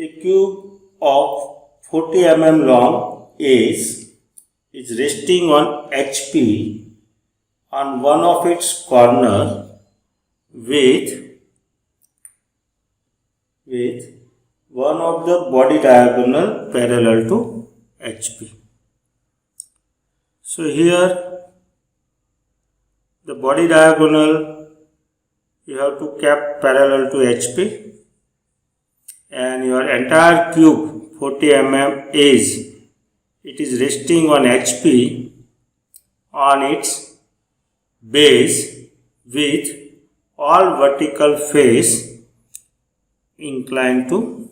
A cube of 40 long is resting on HP on one of its corner with one of the body diagonal parallel to HP. So here the body diagonal you have to keep parallel to HP, and your entire cube 40 it is resting on HP on its base with all vertical face inclined to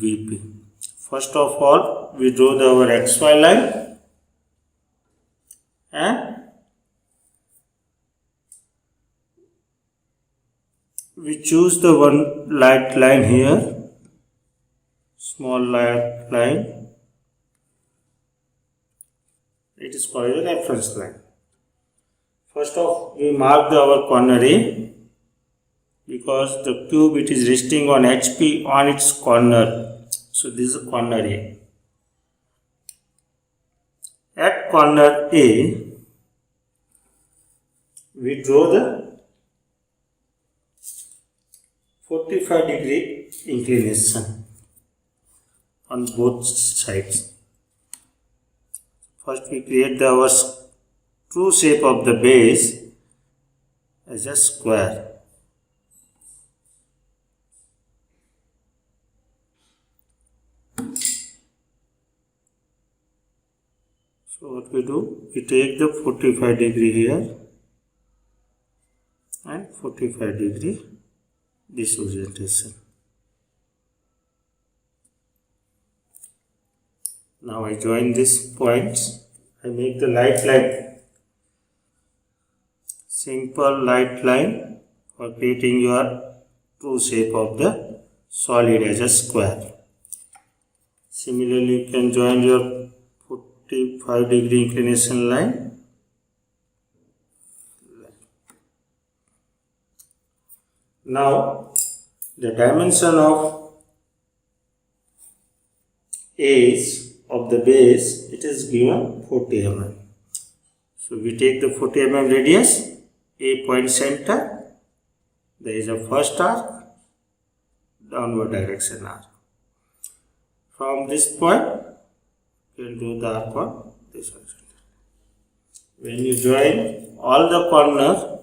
VP. First of all, we draw our XY line and we choose the one light line here, small light line. It is called a reference line. First off, we mark our corner A, because the cube it is resting on HP on its corner. So this is corner A. At corner A, we draw the 45-degree inclination on both sides. First we create our true shape of the base as a square. So what we do, we take the 45-degree here and 45-degree this orientation. Now I join these points. I make the light line, simple light line for creating your true shape of the solid as a square. Similarly, you can join your 45-degree inclination line. Now, the dimension of edge of the base, it is given 40 mm. So, we take the 40 mm radius, A point center, there is a first arc, downward direction arc. From this point, you can do the arc on this one. When you join all the corners,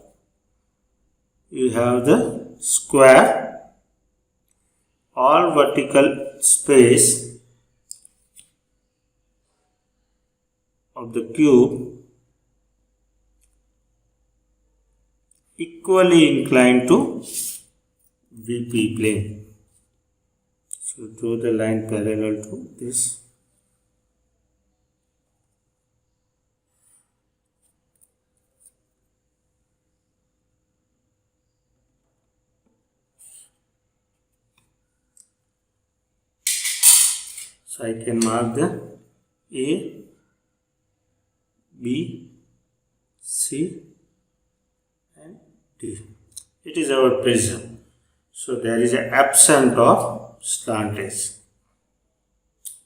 you have the square, all vertical space of the cube equally inclined to VP plane. So draw the line parallel to this. So I can mark the A, B, C and D. It is our prism. So there is an absence of slant edge.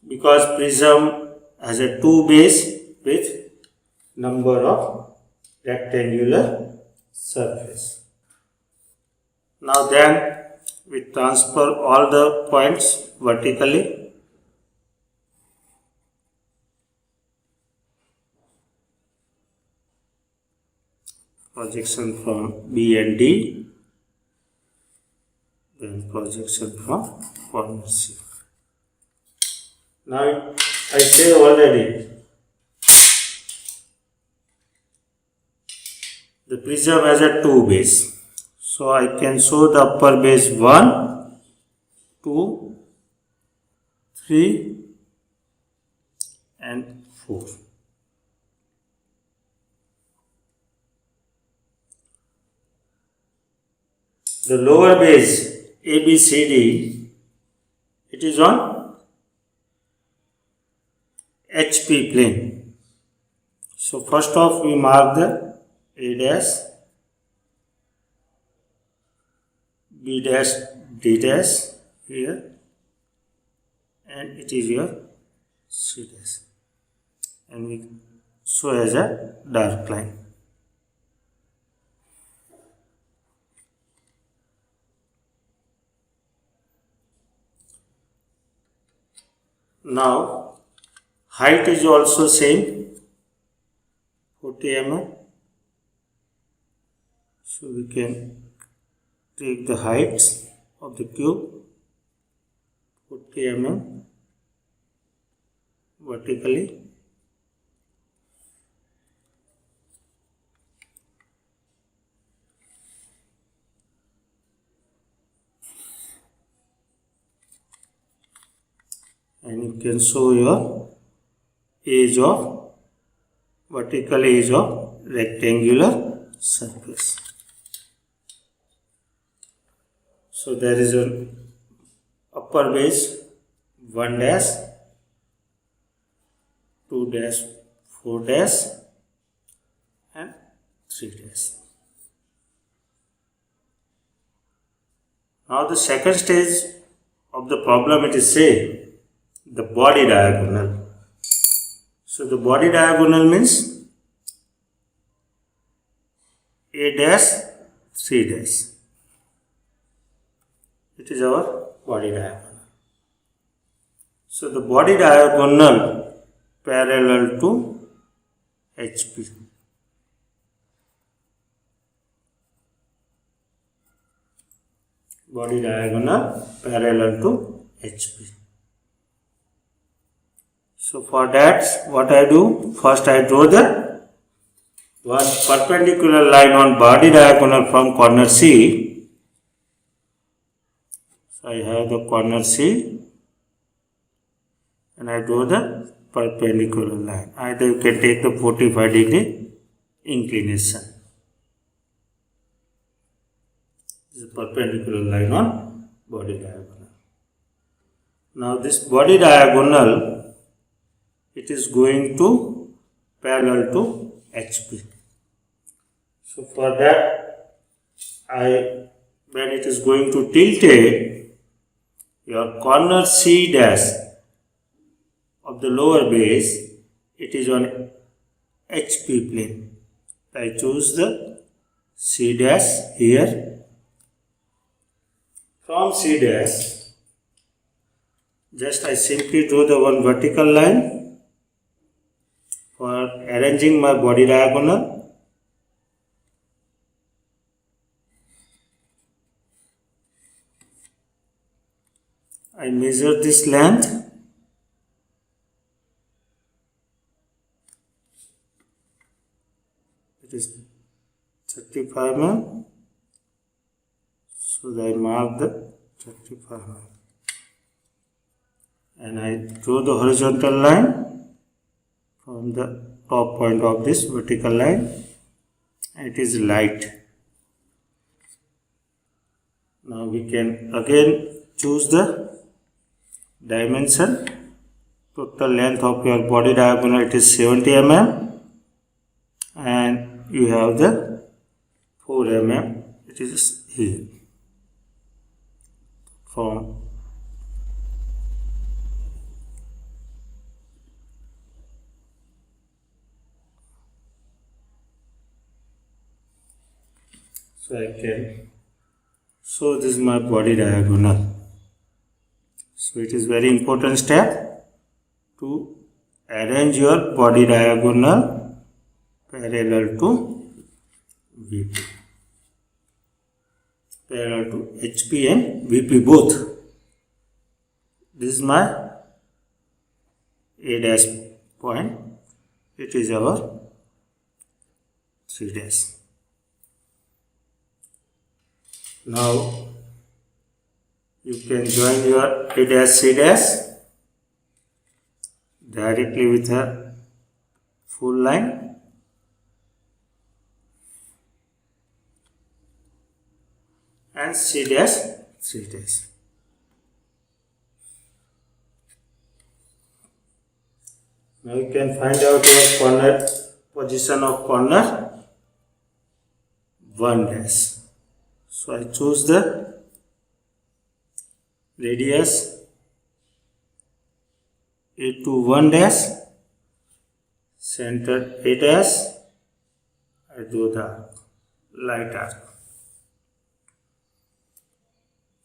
Because prism has a two base with number of rectangular surface. Now then we transfer all the points vertically. Projection from B and D, then projection from corner C. Now I say already the prism has a two base. So I can show the upper base 1, 2, 3 and 4. The lower base ABCD, it is on HP plane. So first off we mark the A dash, B dash, D dash here, and it is your C dash, and we show as a dark line. Now height is also same, 40 mm. So we can take the height of the cube, 40 mm vertically, and you can show your edge of vertical edge of rectangular surface. So there is an upper base 1 dash, 2 dash, 4 dash, and 3 dash. Now the second stage of the problem, it is say the body diagonal. So the body diagonal means A dash, 3 dash. It is our body diagonal. So the body diagonal parallel to HP. Body diagonal parallel to HP. So for that, what I do? First I draw the one perpendicular line on body diagonal from corner C. So I have the corner C, and I draw the perpendicular line. Either you can take the 45 degree inclination. This is a perpendicular line on body diagonal. Now this body diagonal, it is going to parallel to HP. So for that, when it is going to tilted, your corner C dash of the lower base, it is on HP plane. I choose the C dash here. From C dash, just I simply draw the one vertical line for arranging my body diagonal. I measure this length. It is 35 mm. So I mark the 35 mm. And I draw the horizontal line from the top point of this vertical line. It is light. Now we can again choose the dimension. Total length of your body diagonal, it is 70 mm, and you have the 4 mm, it is here. From so I can show this is my body diagonal. So it is very important step to arrange your body diagonal parallel to VP, parallel to HP and VP both. This is my A dash point. It is our 3 dash. Now you can join your A dash C dash directly with a full line. And C dash, C dash. Now you can find out your corner position of corner 1 dash. So I choose the radius A2 1 dash, center A dash, I do the light arc.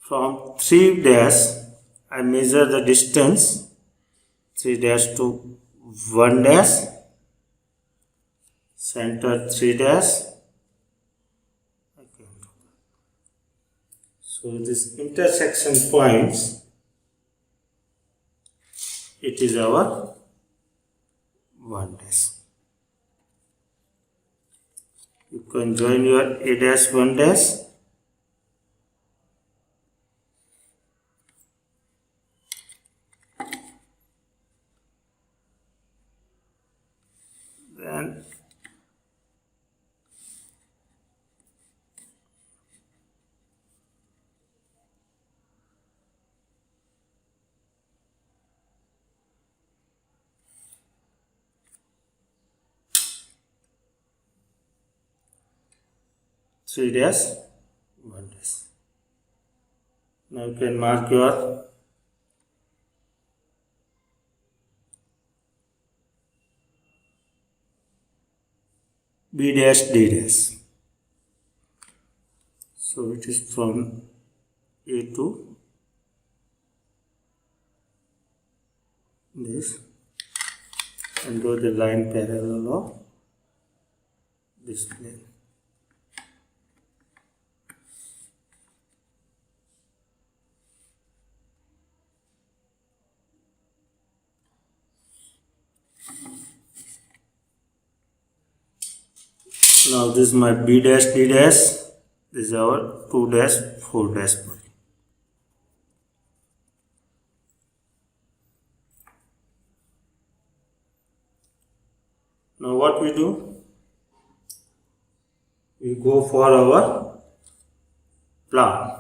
From 3 dash, I measure the distance 3 dash to 1 dash, center 3 dash. So this intersection points, it is our 1 dash. You can join your A dash 1 dash. Then three dash, 1 dash. Now you can mark your B dash D dash. So it is from A to this, and draw the line parallel of this plane. Now this is my B dash D dash, this is our 2 dash 4 dash point. Now what we do? We go for our plan.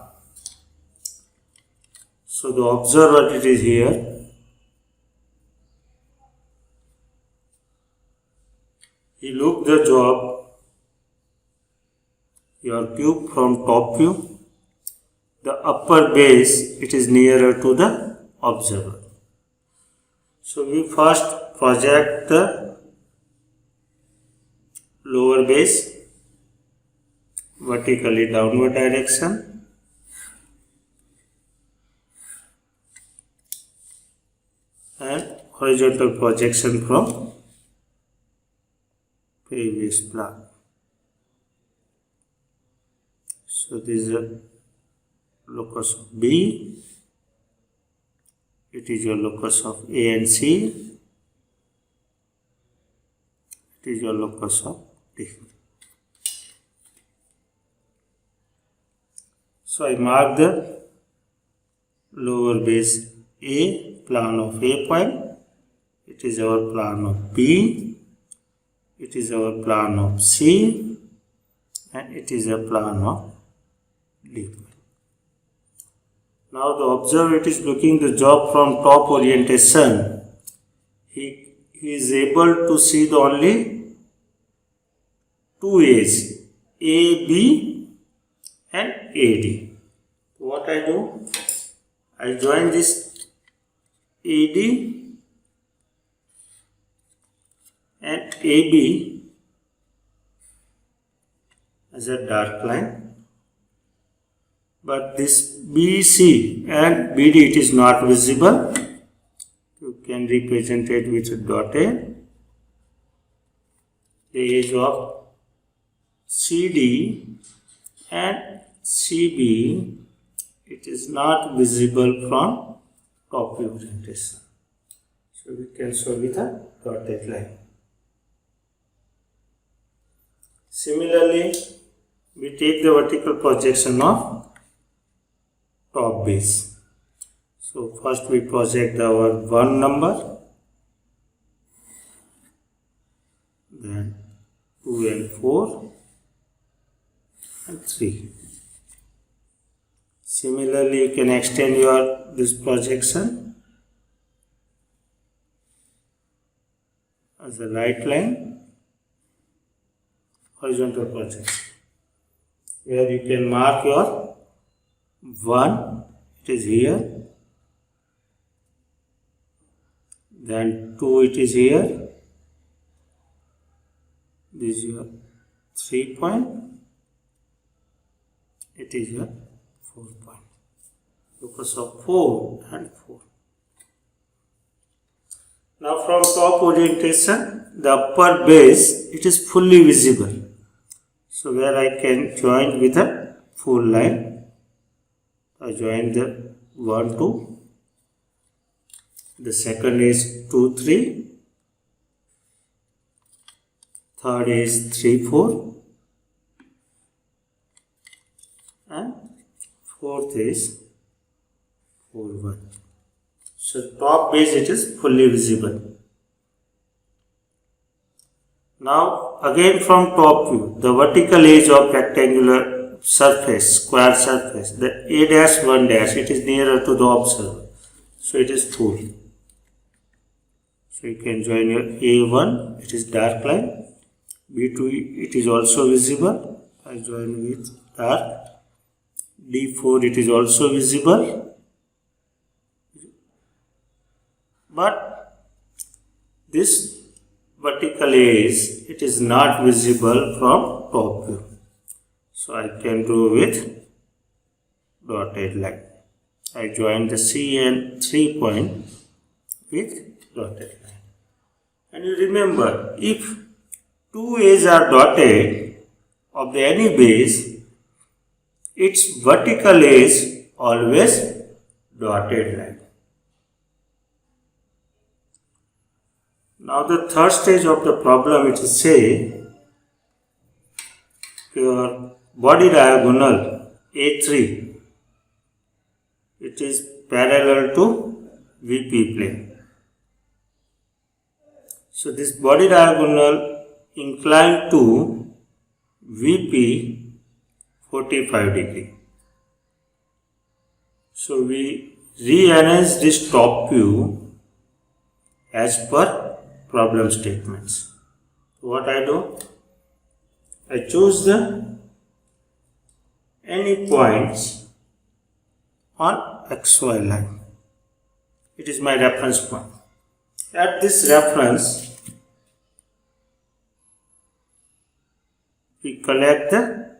So the observer, it is here. He look the job, your cube from top view. The upper base, it is nearer to the observer. So we first project the lower base vertically downward direction, and horizontal projection from previous plan. So this is a locus of B, it is your locus of A and C, it is your locus of D. So I mark the lower base A, plan of A point, it is our plan of B, it is our plan of C, and it is a plan of D. Now the observer, it is looking the job from top orientation. He is able to see the only two A's, AB and AD. What I do? I join this AD and AB as a dark line, but this BC and BD, it is not visible. You can represent it with a dotted. The edge of CD and CB, it is not visible from top view orientation. So we can show with a dotted line. Similarly, we take the vertical projection of top base. So first we project our 1 number, then 2 and 4 and 3. Similarly, you can extend this projection as a right line, horizontal projection, where you can mark your 1, it is here, then 2 it is here, this is your 3 point, it is your 4 point, because of 4 and 4. Now from top orientation, the upper base, it is fully visible. So where I can join with a full line, I join the 1, 2, the second is 2, 3, third is 3, 4, and fourth is 4, 1. So top base, it is fully visible. Now again from top view, the vertical edge of rectangular surface, square surface, the A dash 1 dash, it is nearer to the observer. So it is full. So you can join your A1, it is dark line. B2, it is also visible. I join with dark. D4, it is also visible. But this vertical edge, it is not visible from top view. So I can do with dotted line. I join the C and 3 point with dotted line. And you remember, if two edges are dotted of the any base, its vertical edge always dotted line. Now the third stage of the problem, it is say your body diagonal A3, it is parallel to VP plane. So this body diagonal inclined to VP 45 degree. So we rearrange this top view as per problem statements. So what I do? I choose the any points on XY line. It is my reference point. At this reference, we collect the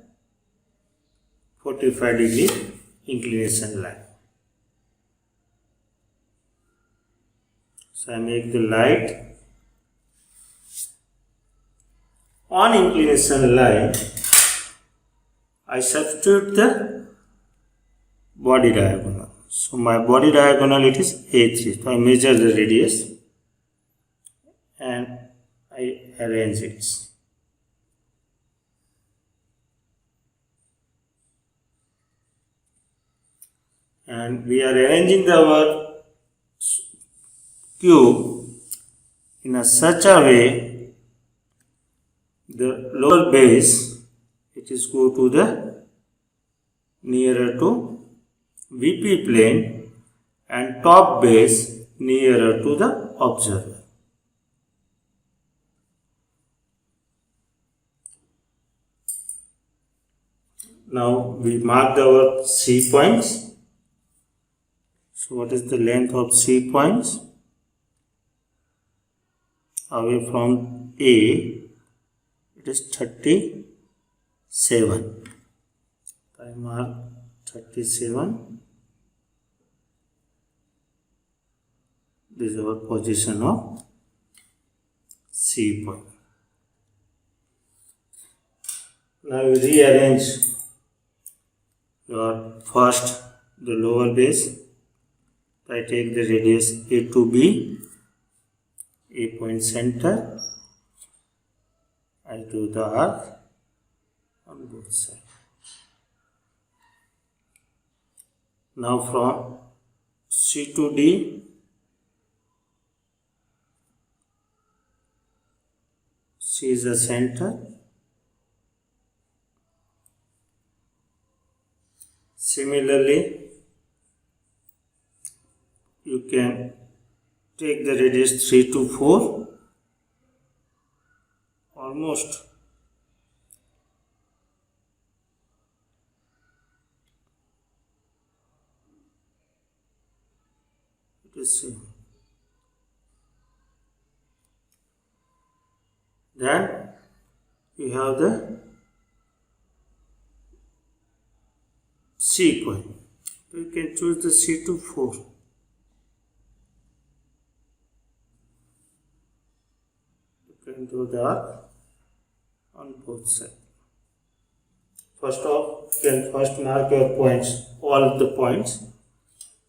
45 degree inclination line. So I make the light. On inclination line, I substitute the body diagonal. So my body diagonal, it is A3. So I measure the radius and I arrange it. And we are arranging our cube in a such a way, the lower base, it is go to the nearer to VP plane and top base nearer to the observer. Now we mark our C points. So what is the length of C points? Away from A, it is 37. I mark 37. This is our position of C point. Now you rearrange your first, the lower base. I take the radius A to B, A point center. I do the arc on both sides. Now from C to D, C is the center. Similarly, you can take the radius 3 to 4, almost it is same. Then you have the C point. You can choose the C to 4. You can do the arc on both sides. First off, you can first mark your points, all of the points.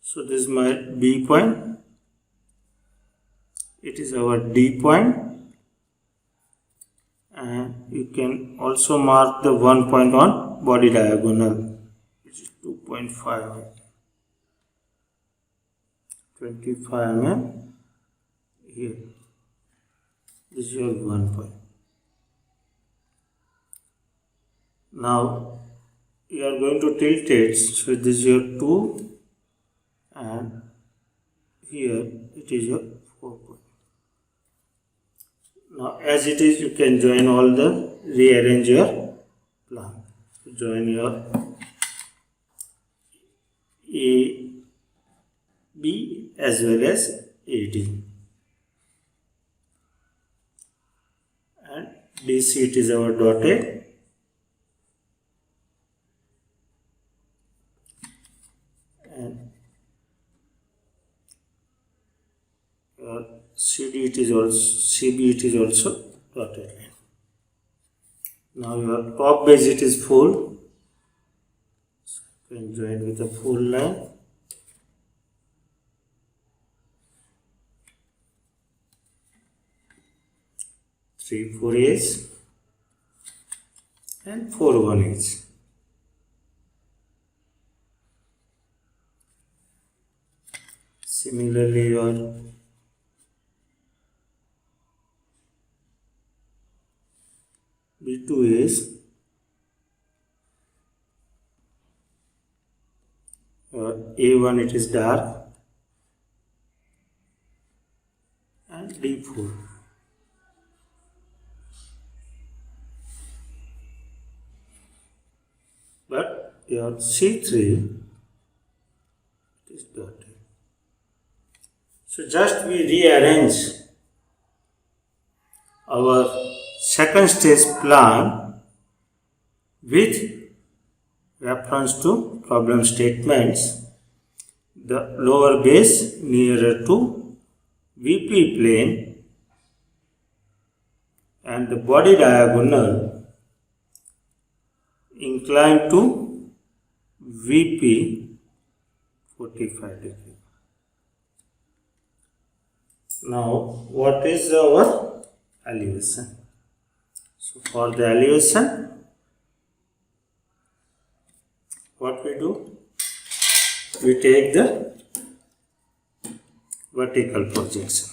So this is my B point. It is our D point. And you can also mark the 1 point on body diagonal, which is 2.5, 25 mm here. This is your 1 point. Now you are going to tilt it, so this is your 2 and here it is your 4 point. Now as it is, you can join all the, rearrange your plan. Join your AB as well as AD. And DC, it is our dotted. And CD, it is also, CB, it is also dotted line. Now your top base, it is full. So you can join with a full line. Three 4As and 4 1As. Similarly, your B2 is A1, it is dark, and D4. But your C3 is dotted. So just we rearrange our second stage plan with reference to problem statements. The lower base nearer to VP plane and the body diagonal inclined to VP 45 degree. Now, what is our elevation? So, for the elevation, what we do? We take the vertical projection.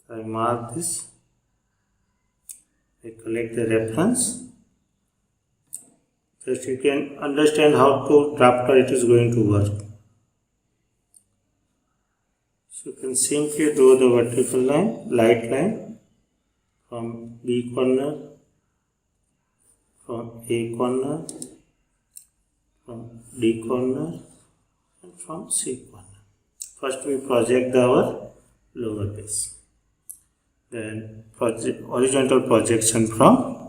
I mark this. I collect the reference. Just you can understand how to drafter it is going to work. So you can simply draw the vertical line, light line from B corner, from A corner, from D corner and from C corner. First we project our lower base. Then horizontal projection from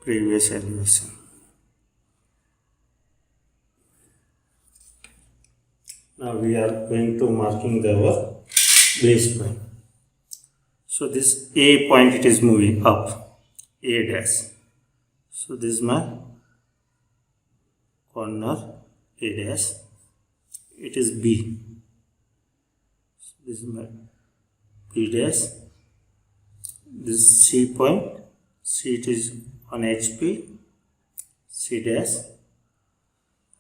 previous elevation. Now we are going to marking our base point. So this A point, it is moving up, A dash. So this is my corner A dash. It is B. So this is my B dash. This C point. C, it is on HP, C dash,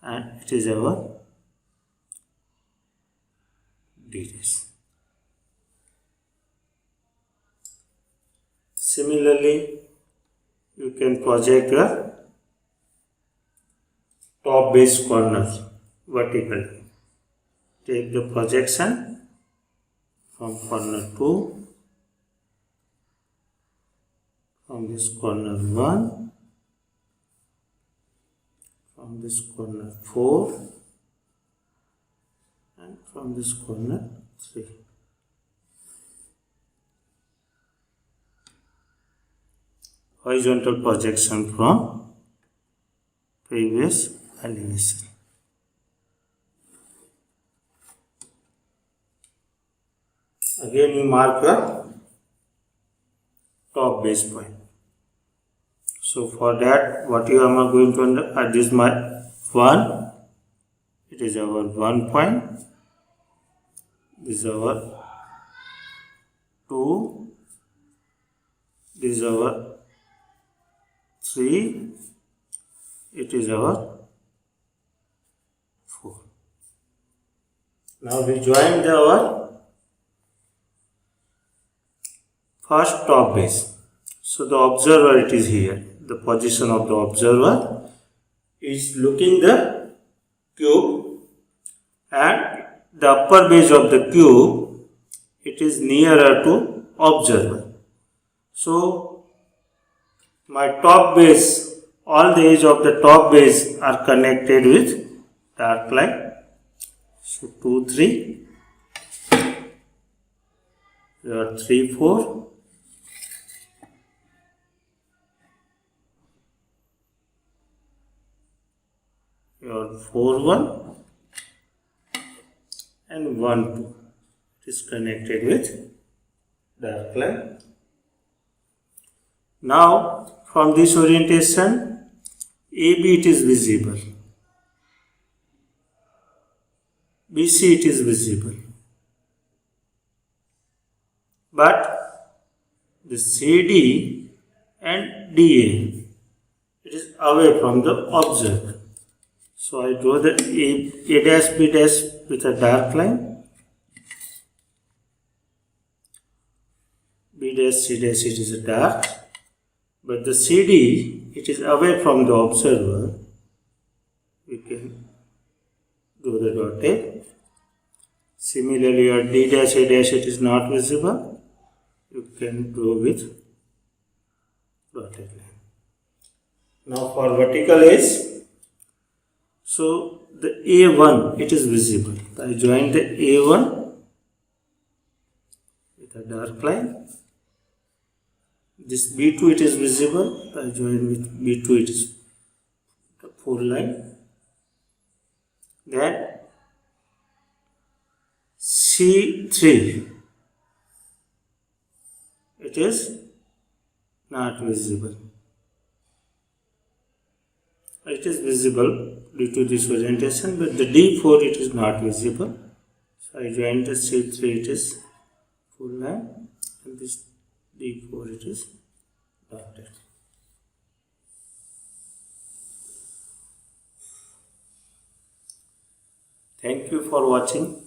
and it is our D dash. Similarly, you can project a top base corner vertically. Take the projection from corner 2, from this corner 1, from from this corner 4 and from this corner 3. Horizontal projection from previous elevation. Again you mark your top base point. So for that, what you am going to this is my 1. It is our 1 point. This is our 2. This is our 3. It is our 4. Now we join our first top base. So the observer, it is here. The position of the observer is looking the cube, and the upper base of the cube, it is nearer to observer. So my top base, all the edge of the top base are connected with dark line. So 2, 3, your 3, 4. Your 4, 1 and 1, 2. It is connected with dark line. Now from this orientation, AB it is visible, BC it is visible, but the CD and DA, it is away from the observer. So I draw the A dash B dash with a dark line, B dash C dash it is a dark, but the CD it is away from the observer. We can do the dotted. Similarly, your D dash A dash it is not visible. You can draw with dotted line. Now for vertical edge. So the A1 it is visible. I join the A1 with a dark line. This B2 it is visible. I join with B2, it is the full line. Then C3 it is not visible. It is visible due to this orientation, but the D4 it is not visible. So I join the C3, it is full line, and this D4 it is dotted. Thank you for watching.